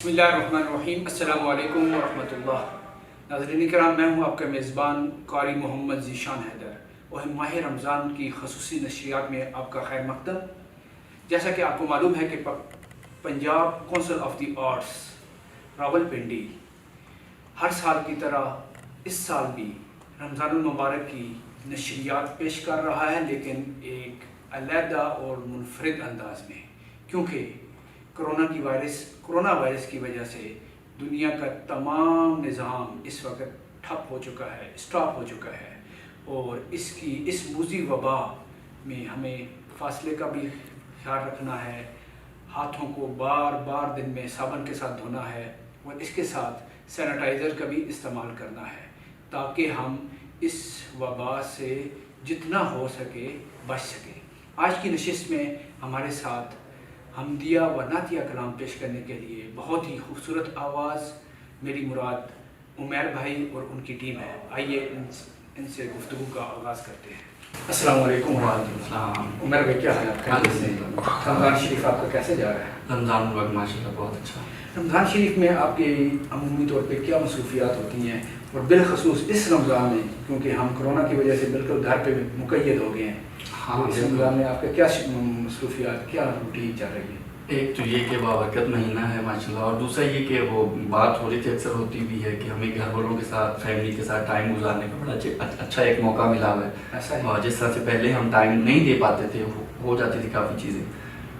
बिस्मिल्लाहिर्रहमानिर्रहीम। अस्सलामु अलैकुम वरहमतुल्लाह। नाज़रीन किराम, मैं हूँ आपका मेज़बान कारी मोहम्मद ज़ीशान हैदर और माह रमज़ान की खसूसी नशरियात में आपका खैर मकदम। जैसा कि आपको मालूम है कि Punjab council of the arts Rawalpindi हर साल की तरह इस साल भी रमज़ानुल मुबारक की नशरियात पेश कर रहा है, लेकिन एक अलहदा और मुनफरिद अंदाज में, क्योंकि कोरोना वायरस की वजह से दुनिया का तमाम निज़ाम इस वक्त ठप हो चुका है, स्टॉप हो चुका है। और इस मूज़ी वबा में हमें फासले का भी ख्याल रखना है, हाथों को बार बार दिन में साबुन के साथ धोना है और इसके साथ सैनिटाइज़र का भी इस्तेमाल करना है, ताकि हम इस वबा से जितना हो सके बच सके। आज की नशिस्त में हमारे साथ हमदिया व नातिया कलाम पेश करने के लिए बहुत ही खूबसूरत आवाज़ मेरी मुराद उमर भाई और उनकी टीम है। आइए इनसे गुफ्तगू का आगाज़ करते हैं। अस्सलाम वालेकुम। उमर भाई, क्या हाल है? रमज़ान शरीफ आपका कैसे जा रहा है? रमज़ान मुबारक माशाल्लाह बहुत अच्छा। रमज़ान शरीफ में आपके अमूमी तौर पे क्या मसरूफियात होती हैं, और बिलखसूस इस रमज़ान में, क्योंकि हम कोरोना की वजह से बिल्कुल घर पे मुक़य्यद हो गए हैं। हाँ, इस रमज़ान में आपका क्या मसरूफियात, क्या रूटीन चल रही है? एक तो ये कि बाबरकत महीना है माशाल्लाह, और दूसरा ये कि वो बात हो रही थी, अक्सर होती भी है कि हमें घर वालों के साथ, फैमिली के साथ टाइम गुजारने का बड़ा अच्छा एक मौका मिला हुआ है। ऐसा है? और जिस तरह से पहले हम टाइम नहीं दे पाते थे, हो जाती थी काफ़ी चीज़ें,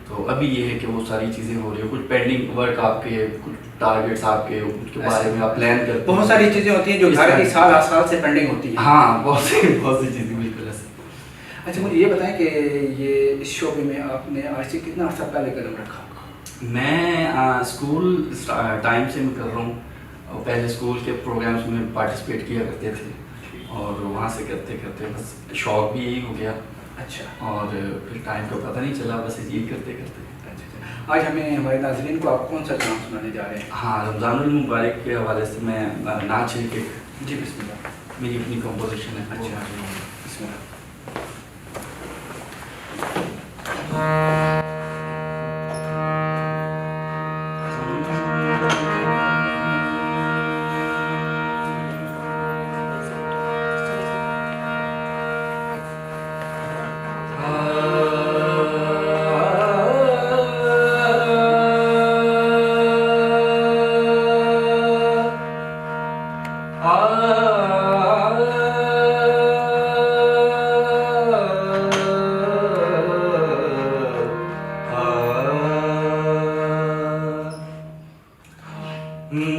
तो अभी ये है कि वो सारी चीज़ें हो रही है। कुछ पेंडिंग वर्क आपके, कुछ टारगेट्स आपके, उसके बारे में आप प्लान करते हैं। बहुत सारी चीज़ें होती हैं जो घर की साल से पेंडिंग होती हैं। हाँ, बहुत सी चीज़ें बिल्कुल ऐसे। अच्छा, मुझे ये बताएं कि ये इस शोबे में आपने आज से कितना अर्सा पहले कदम रखा? मैं स्कूल टाइम से मैं कर रहा हूँ, और पहले स्कूल के प्रोग्राम्स में पार्टिसिपेट किया करते थे, और वहाँ से करते करते बस शौक भी यही हो गया। अच्छा। और फिर टाइम का पता नहीं चला, बस यही करते करते। अच्छा, आज हमें हमारे नाज़रीन को आप कौन सा काम सुनाने जा रहे हैं? हाँ, रमज़ानुल मुबारक के हवाले से मैं नाच है कि जी बिस्मिल्लाह। मेरी अपनी कंपोजिशन है। अच्छा, बिस्मिल्लाह।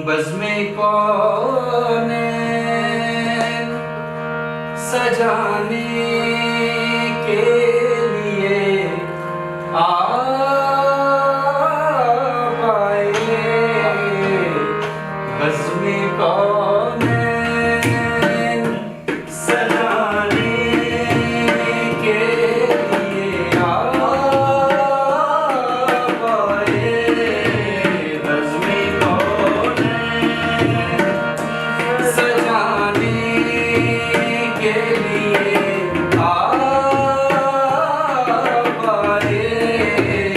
बज़्मे कौने सजाने के लिए आप आए, बज़्मे कौने सजाने के लिए आप आए, बज़्मे सजाने के लिए आप आए,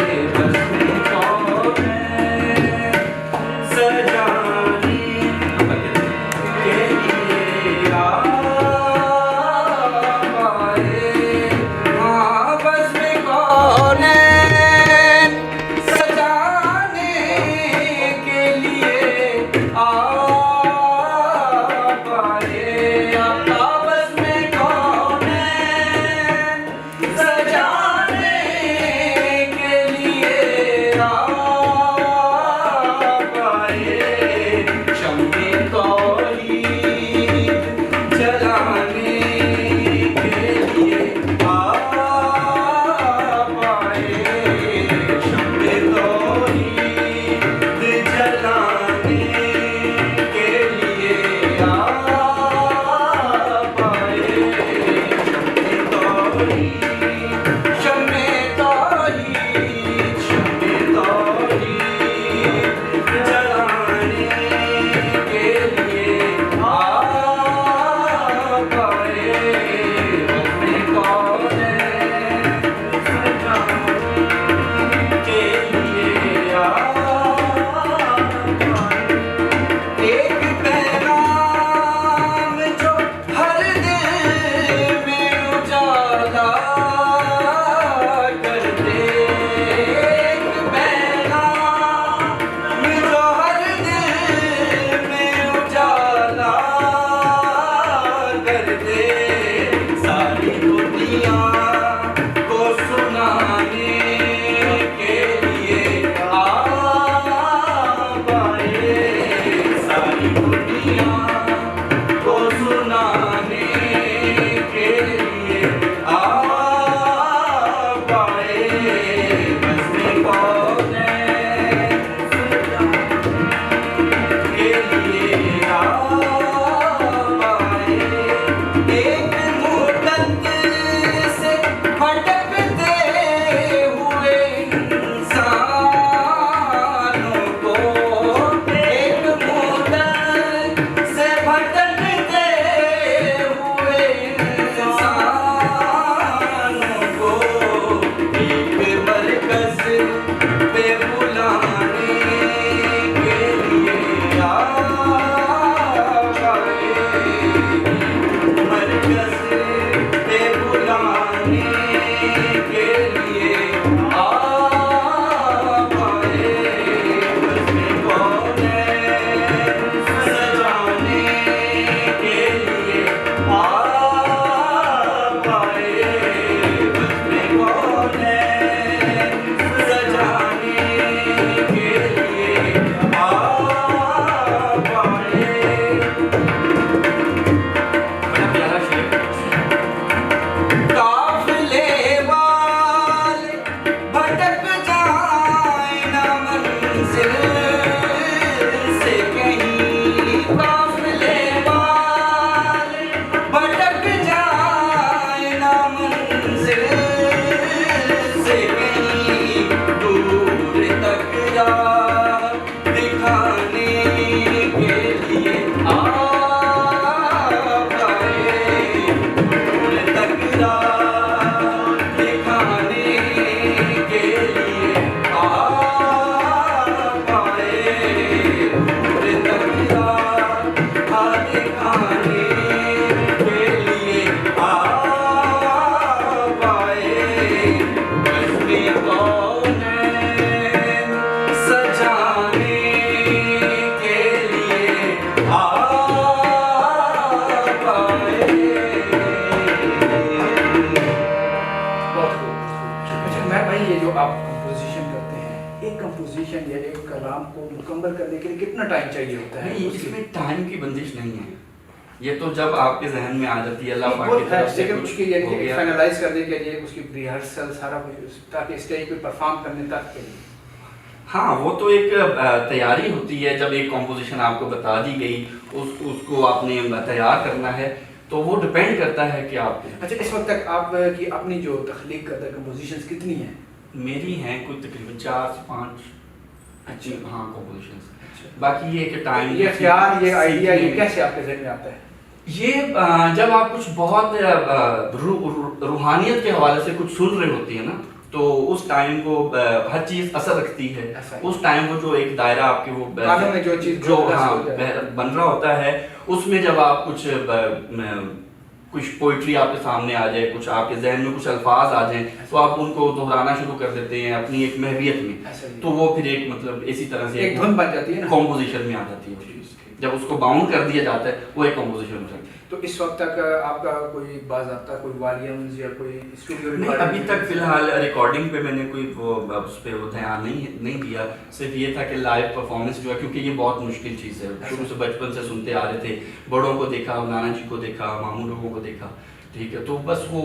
कम्पोजिशन या एक कलाम को मुकम्मल करने के लिए कितना टाइम चाहिए होता है? नहीं, इसमें टाइम की बंदिश नहीं है, ये तो जब आपके जहन में आ जाती है अल्लाह पाक वो की तरफ से लेकिन कुछ उसकी हो यानी गया। फाइनलाइज करने के लिए उसकी रिहर्सल सारा कुछ ताकि स्टेज पे परफॉर्म करने तक के लिए। हाँ, वो तो एक तैयारी होती है, जब एक कॉम्पोजिशन आपको बता दी गई उसको आपने तैयार करना है, तो वो डिपेंड करता है कि आप। अच्छा, इस वक्त तक आप की अपनी जो तख्लीक करदा कंपोजिशंस कितनी हैं? मेरी हैं कुछ तकरीबन 4 से 5 अच्छा। हाँ कॉम्पोजिशंस। अच्छा। बाकी ये कि टाइम, ये ख्याल, ये आइडिया, ये कैसे आपके जहन में आता है? ये जब आप कुछ बहुत रूहानियत के हवाले से कुछ सुन रहे होती है ना, तो उस टाइम को हर चीज़ असर रखती है। उस टाइम वो जो एक दायरा आपके वो कानों में जो चीज़ जो हाँ बन रहा होता है, उसमें जब आप कुछ पोइट्री आपके सामने आ जाए, कुछ आपके जहन में कुछ अल्फाज आ जाएं, तो आप उनको दोहराना शुरू कर देते हैं अपनी एक महवियत में, तो वो फिर एक मतलब इसी तरह से एक धुन बन जाती है ना, कॉम्पोजिशन में आ जाती है। जब उसको बाउंड कर दिया जाता है वो एक कॉम्पोजिशन हो जाती है। तो इस वक्त तक आपका कोई बाज़ाब्ता कोई वॉल्यूम्स या कोई स्टूडियो नहीं, अभी तक फिलहाल रिकॉर्डिंग पे मैंने कोई उस पर वो ध्यान नहीं दिया। सिर्फ ये था कि लाइव परफॉर्मेंस जो है, क्योंकि ये बहुत मुश्किल चीज़ है, शुरू से बचपन से सुनते आ रहे थे, बड़ों को देखा, नाना जी को देखा, मामू लोगों को देखा, ठीक है, तो बस वो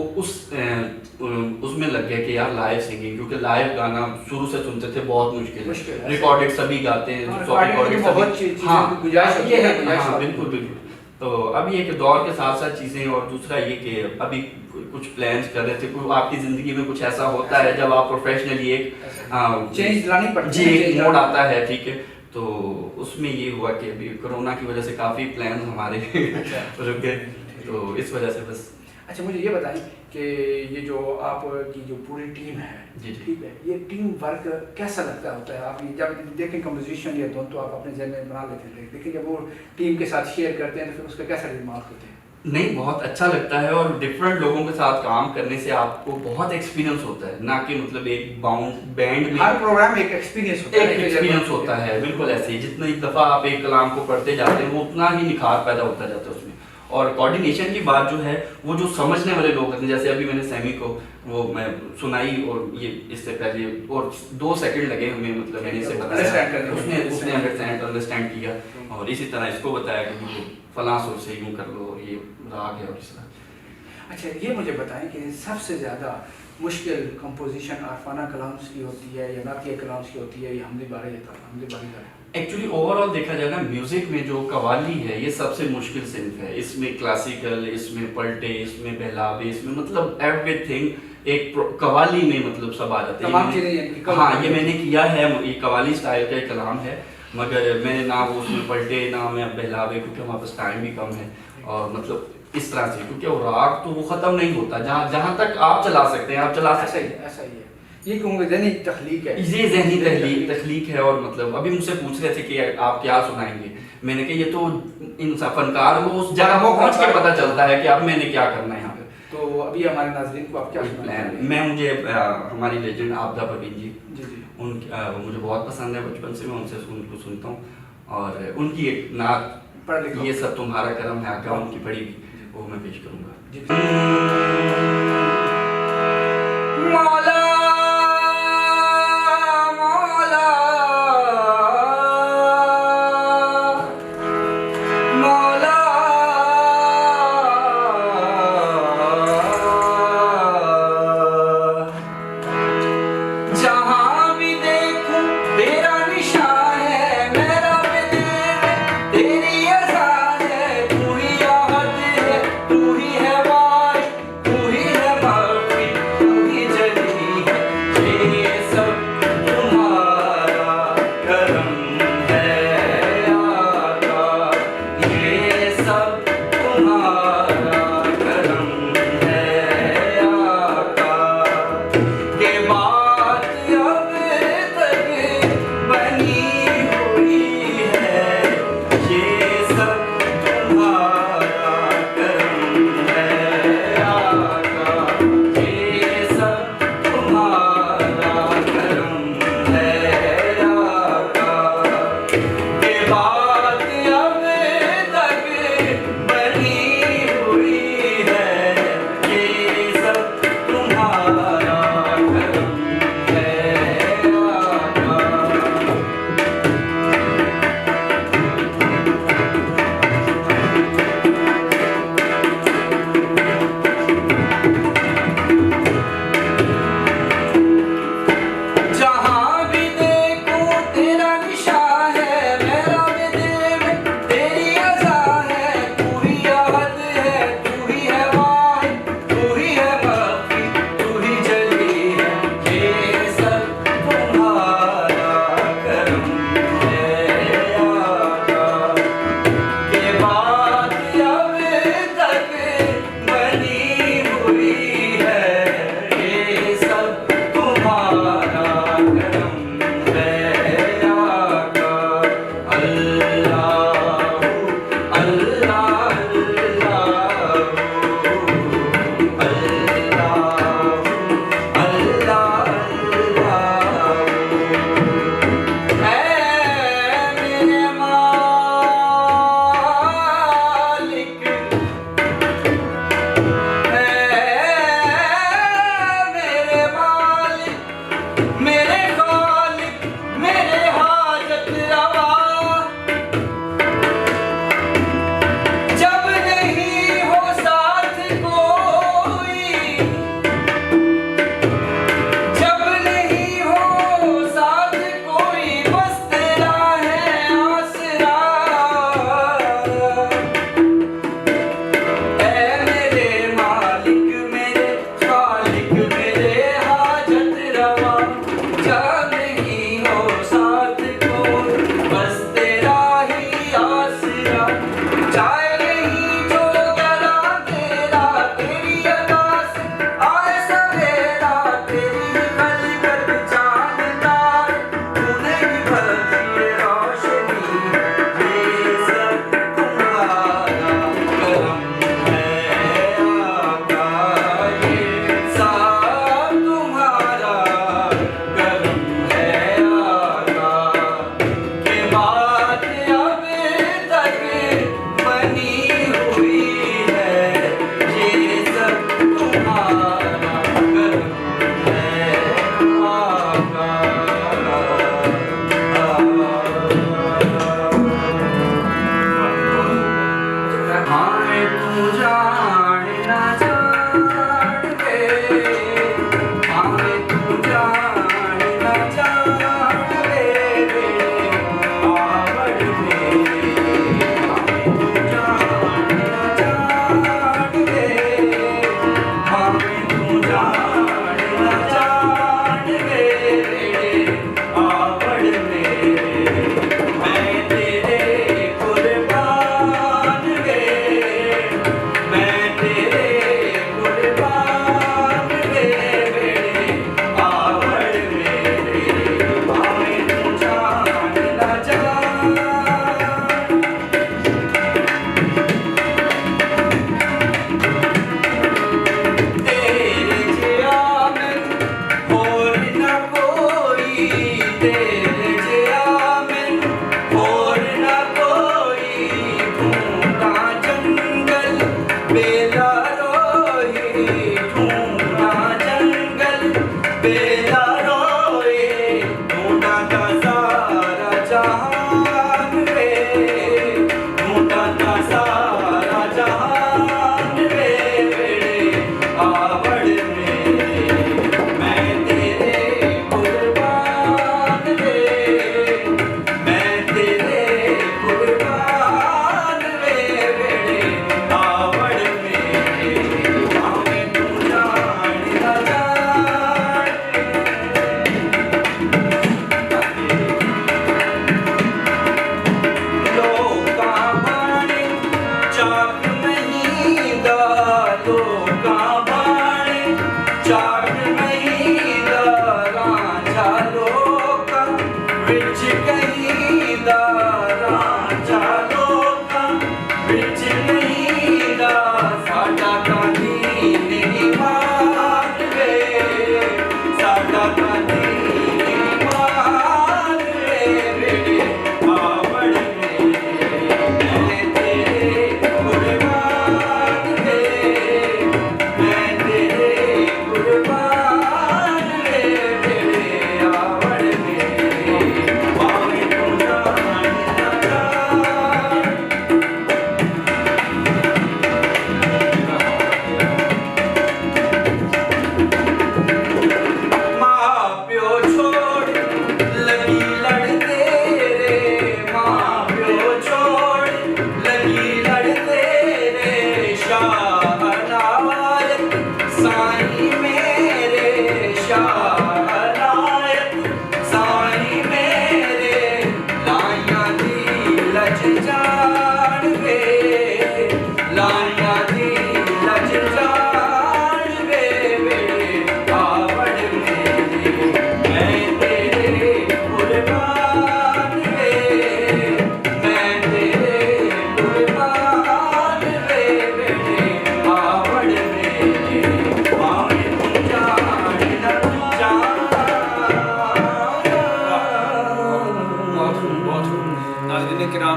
उसमें लग गया कि यार लाइव सिंगिंग, क्योंकि लाइव गाना शुरू से सुनते थे बहुत मुश्किल है। रिकॉर्डेड सभी गाते हैं, हाँ बिल्कुल बिल्कुल। तो अभी एक दौर के साथ साथ चीज़ें, और दूसरा ये कि अभी कुछ प्लान्स कर रहे थे, कोई आपकी ज़िंदगी में कुछ ऐसा होता है जब आप प्रोफेशनली एक चेंज लानी पड़ती जी है, एक मोड आता है, ठीक है, तो उसमें ये हुआ कि अभी कोरोना की वजह से काफ़ी प्लान हमारे रुक गए, तो इस वजह से बस। अच्छा, मुझे ये बताएं कि ये जो आपकी जो पूरी टीम है, जी ठीक है, ये टीम वर्क कैसा लगता होता है? आप जब देखें कंपोजिशन या धुन तो आप अपने जहन में बना लेते थे, लेकिन जब वो टीम के साथ शेयर करते हैं तो फिर उसका कैसा रिमार्क होते हैं? नहीं, बहुत अच्छा लगता है, और डिफरेंट लोगों के साथ काम करने से आपको बहुत एक्सपीरियंस होता है, ना कि मतलब एक बैंड में हर प्रोग्राम एक एक्सपीरियंस होता है, एक एक्सपीरियंस होता है, बिल्कुल ऐसे ही जितनी दफ़ा आप एक कलाम को पढ़ते जाते हैं वो उतना ही निखार पैदा होता जाता है उसमें। और कोऑर्डिनेशन की बात जो है, वो जो समझने वाले लोग होते हैं, जैसे अभी मैंने सैमी को वो मैं सुनाई, और ये इससे पहले और 2 सेकंड लगे हमें, मतलब मैंने इसे बताया, उसने अंडरस्टैंड किया, और इसी तरह इसको बताया कि फलां सुर से यूँ कर लो, और ये राग है और इस तरह। अच्छा, ये मुझे बताएं कि सबसे ज़्यादा मुश्किल कंपोजिशन आरफाना कलाम्स की होती है या नातिया कलाम्स की होती है, या हमदे बारी का? एक्चुअली ओवरऑल देखा जाए ना, म्यूजिक में जो कवाली है ये सबसे मुश्किल सिंफ है। इसमें क्लासिकल, इसमें पलटे, इसमें बहलावे, इसमें मतलब एवरीथिंग एक कवाली में मतलब सब आ जाते हैं। हाँ, ये मैंने किया है, ये कवाली स्टाइल का एक कलाम है, मगर मैंने ना वो उसमें पलटे ना मैं बहलावे, क्योंकि हमारे पास टाइम भी कम है, और मतलब इस तरह से, क्योंकि वो राग तो वो ख़त्म नहीं होता, जहाँ तक आप चला सकते हैं आप चला सकते हैं। ऐसा ही है, ये कहूँगा ज़हनी तख्लीक है, ये ज़हनी तख्लीक है। और मतलब अभी मुझसे पूछ रहे थे कि आप क्या सुनाएंगे, मैंने कहा ये तो इन फनकार को उस जगह को पहुँच के पता चलता है कि अब मैंने क्या करना है यहाँ पे। तो अभी हमारे नाज़रीन को आप क्या प्लान, मुझे हमारी लेजेंड आपदा परवीन जी जी मुझे बहुत पसंद है, बचपन से मैं उनको सुनता हूँ, और उनकी एक नात ये सब तुम्हारा करम है आका, उनकी पढ़ी वो मैं पेश करूँगा। मौला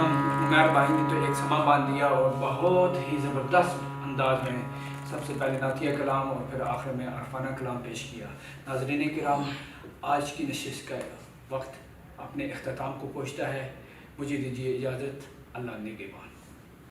इमाम उमर भाई ने तो एक समा बांध दिया और बहुत ही ज़बरदस्त अंदाज में सबसे पहले नातिया कलाम और फिर आखिर में अरफाना कलाम पेश किया। नाज़रीन किराम, आज की नशिस्त का वक्त अपने अख्ताम को पहुँचता है। मुझे दीजिए इजाज़त। अल्लाह निगहबान।